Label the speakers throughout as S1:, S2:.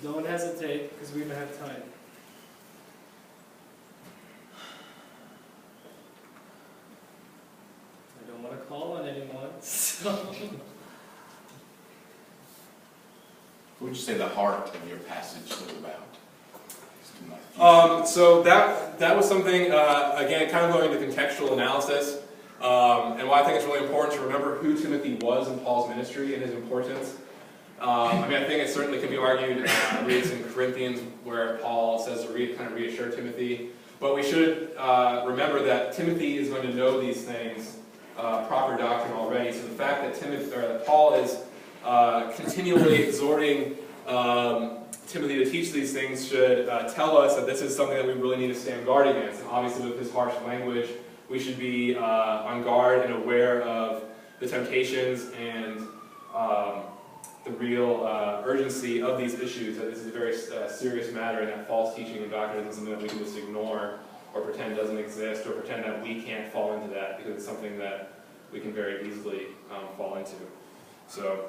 S1: Don't hesitate, because we don't have time. I don't want to call on anyone, so...
S2: What would you say the heart of your passage was about?
S3: So that was something, again, kind of going into contextual analysis, and why I think it's really important to remember who Timothy was in Paul's ministry and his importance. I think it certainly can be argued, reads in Corinthians, where Paul says to kind of reassure Timothy, but we should remember that Timothy is going to know these things, proper doctrine already. So the fact that Paul is continually exhorting Timothy to teach these things should tell us that this is something that we really need to stand guard against. And obviously with his harsh language, we should be on guard and aware of the temptations and the real urgency of these issues, that this is a very serious matter, and that false teaching and doctrine isn't something that we can just ignore or pretend doesn't exist, or pretend that we can't fall into that, because it's something that we can very easily fall into. So,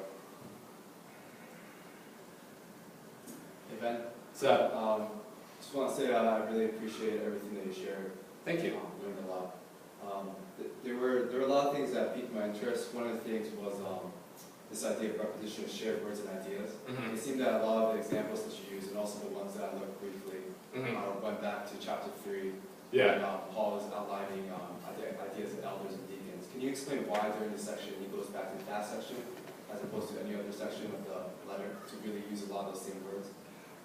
S4: hey Ben.
S3: What's up?
S4: Just want to say I really appreciate everything that you shared.
S3: Thank you.
S4: Learned a lot. There were a lot of things that piqued my interest. One of the things was this idea of repetition of shared words and ideas.
S3: Mm-hmm.
S4: It seemed that a lot of the examples that you used, and also the ones that I looked briefly, went back to chapter 3.
S3: Yeah.
S4: And, Paul is outlining ideas of elders and deacons. Can you explain why during this section he goes back to that section, as opposed to any other section of the letter, to really use a lot of those same words?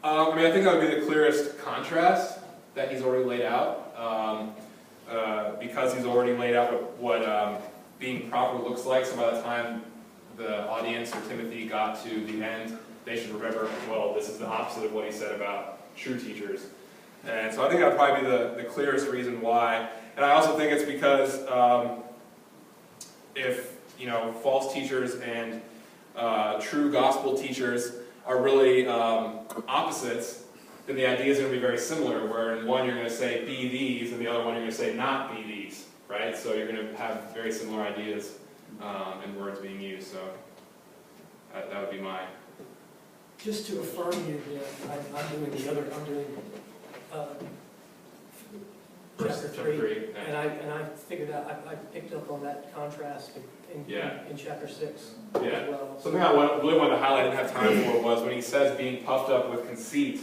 S3: I think that would be the clearest contrast that he's already laid out, because he's already laid out what being proper looks like. So by the time the audience or Timothy got to the end, they should remember, well, this is the opposite of what he said about true teachers. And so I think that would probably be the clearest reason why. And I also think it's because if false teachers and true gospel teachers are really opposites, then the idea is going to be very similar, where in one you're going to say be these, and the other one you're going to say not be these, right? So you're going to have very similar ideas and words being used. So that would be my...
S5: Just to affirm you, I'm doing chapter 3,
S3: yeah.
S5: and I figured out, I picked up on that contrast in chapter 6 as well.
S3: Something I really wanted to highlight, I didn't have time for, was when he says being puffed up with conceit,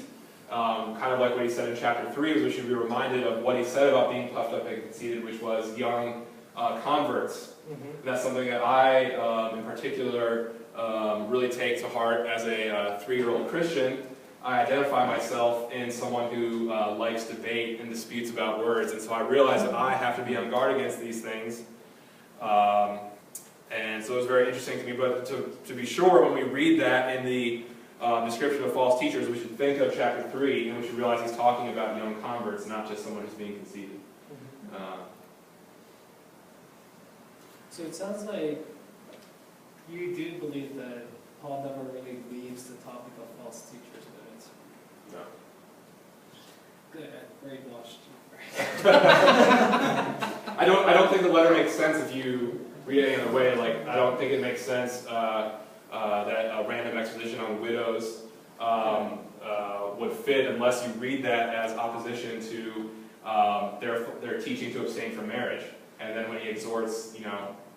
S3: kind of like what he said in chapter 3, is we should be reminded of what he said about being puffed up and conceited, which was young converts. Mm-hmm. That's something that I, in particular, really take to heart as a 3-year-old Christian. I identify myself in someone who likes debate and disputes about words, and so I realize that I have to be on guard against these things. And so it was very interesting to me, but to be sure, when we read that in the description of false teachers, we should think of chapter 3, and we should realize he's talking about young converts, not just someone who's being conceited.
S1: So it sounds like you do believe that Paul never really leaves the topic of false teachers, but it's...
S3: No.
S1: Good, I brainwashed you.
S3: I don't think the letter makes sense if you read it any other way. Like, I don't think it makes sense that a random exposition on widows would fit unless you read that as opposition to their teaching to abstain from marriage. And then when he exhorts,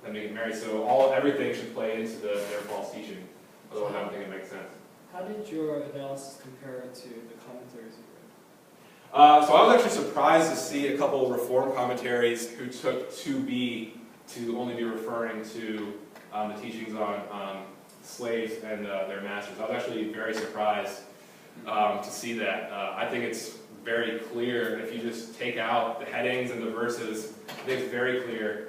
S3: them to get married, so everything should play into their false teaching. Otherwise, I don't think it makes sense.
S1: How did your analysis compare to the commentaries you read?
S3: So I was actually surprised to see a couple of Reformed commentaries who took 2b to only be referring to the teachings on slaves and their masters. I was actually very surprised to see that. I think it's very clear if you just take out the headings and the verses. I think it's very clear,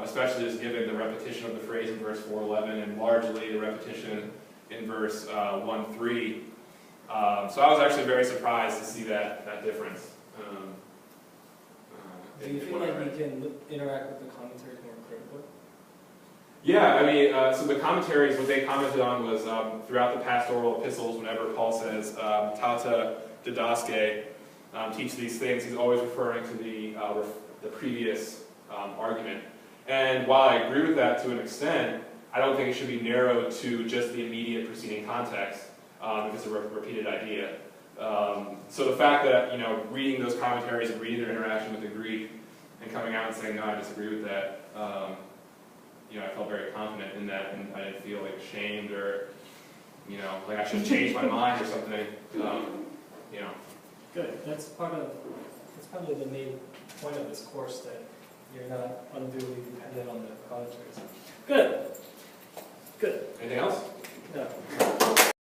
S3: especially just given the repetition of the phrase in verse 4:11 and largely the repetition in verse 1:3. So I was actually very surprised to see that difference.
S1: Do you feel like we can interact with the commentaries more critically?
S3: Yeah, so the commentaries, what they commented on was throughout the pastoral epistles, whenever Paul says tauta didaske, teach these things, he's always referring to the previous argument. And while I agree with that to an extent, I don't think it should be narrowed to just the immediate preceding context. if it's a repeated idea. So the fact that, reading those commentaries and reading their interaction with the Greek and coming out and saying, no, I disagree with that, I felt very confident in that, and I didn't feel like ashamed or, like I should change my mind or something.
S1: Good, that's probably the main point of this course, that you're not unduly dependent on the commentaries. Good.
S3: Anything else?
S1: No.